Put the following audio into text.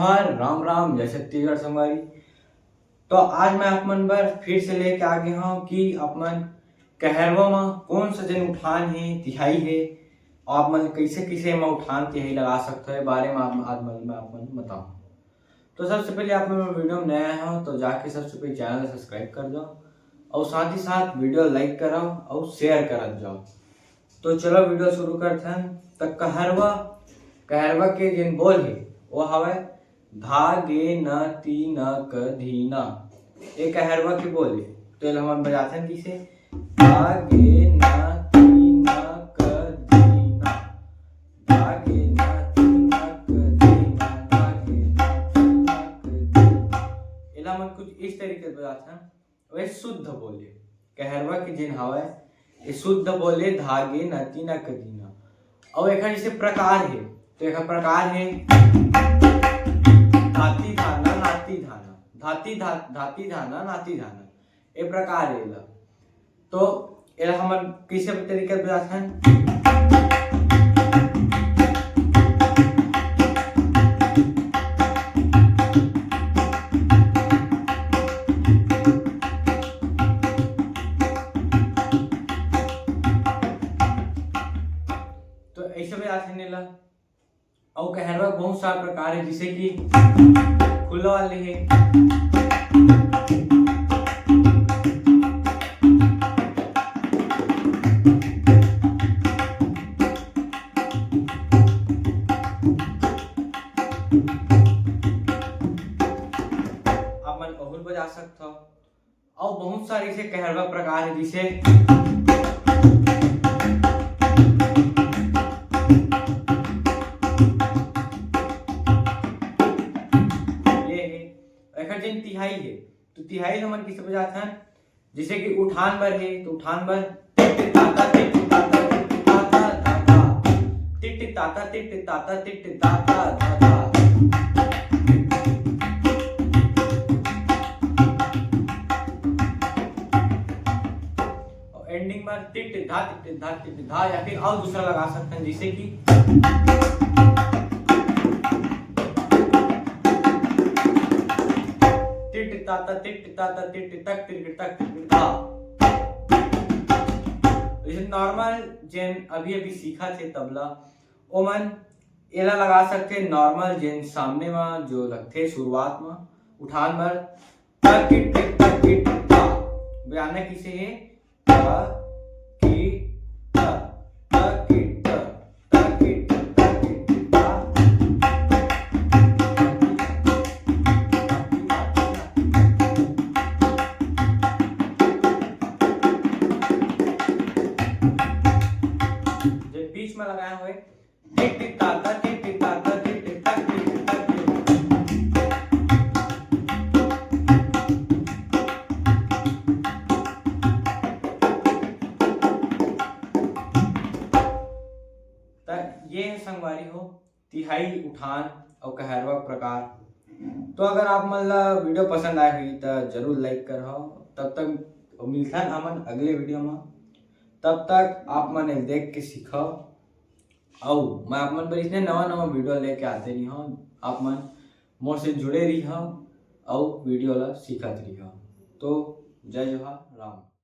जोहार, राम राम, जय छत्तीसगढ़ संगवारी। तो आज मैं आप मन बर फिर से लेके आ गया हूँ कि आप मन कहरवा में कौन सा जन उठान है, तिहाई है और आप मन कैसे कैसे में उठान तिहाई लगा सकते हैं बारे में आज मैं आप मन बताऊँ। तो सबसे पहले आप लोग वीडियो में नया आए हो तो जाके सबसे पहले चैनल सब्सक्राइब कर दो और साथ ही साथ वीडियो लाइक कराओ और शेयर कर जाओ। तो चलो वीडियो शुरू करते हैं। तो कहरवा के जिन बोल है वो हवे धागे न तीन क धीना। ये कहरवा के बोल है तो हम बजाते हैं किसे धागे न तीन क धीना, धागे न तीन क धीना, धागे न तीन क धीना। इला मन कुछ इस तरीके से बजाते हैं। वे शुद्ध बोले कहरवा के जिन हवे ये शुद्ध बोले धागे न तीन क धीना। और एक जैसे प्रकार है तो एक प्रकार है धाती धाना नाती धाना, धाती धाना नाती धाना, ये प्रकार है इला। तो इला हम किसी तरीके से बजाते हैं। तो ऐसे बजाते हैं नीला। और कहरवा बहुत सारे प्रकार है जैसे कि खुला वाले है, आप मन अहुल बजा सकते हो। और बहुत सारे ऐसे कहरवा प्रकार है जैसे तिहाई है तो तिहाई हमन किसे बजाते हैं जैसे कि उठान बर है तो उठान बर टिट ताता टिट ताता टिट ताता धाधा, टिट ताता टिट ताता टिट ताता धाधा। और एंडिंग में टिट धा या फिर और दूसरा लगा सकते हैं जैसे कि ताता टिट ताता टिट तक टिट तक टिट धा। जैसे नॉर्मल जेन अभी अभी सीखा थे तबला ओमन एला लगा सकते। नॉर्मल जेन सामने में जो लगते शुरुआत में उठान भर तक टिट तक टिट धा बजाना किसे है त की त तक टिट तक टिट तक टिट धा। बीच में लगाए हुए टिक टिक ताता टिक टिक ताता टिक टिक तक टिक टिक तक तक। ये संगवारी हो तिहाई उठान और कहरवा प्रकार। तो अगर आप मतलब वीडियो पसंद आए हुई तो जरूर लाइक करो। तब तक मिलता है हमन अगले वीडियो में। तब तक आप मन देख के सीखो और मैं आप मन पर इतने नवा वीडियो लेके आते रही हूँ। आप मन मोर से जुड़े रही हो और वीडियो ला सीखत रही हो। तो जय जोहार, राम।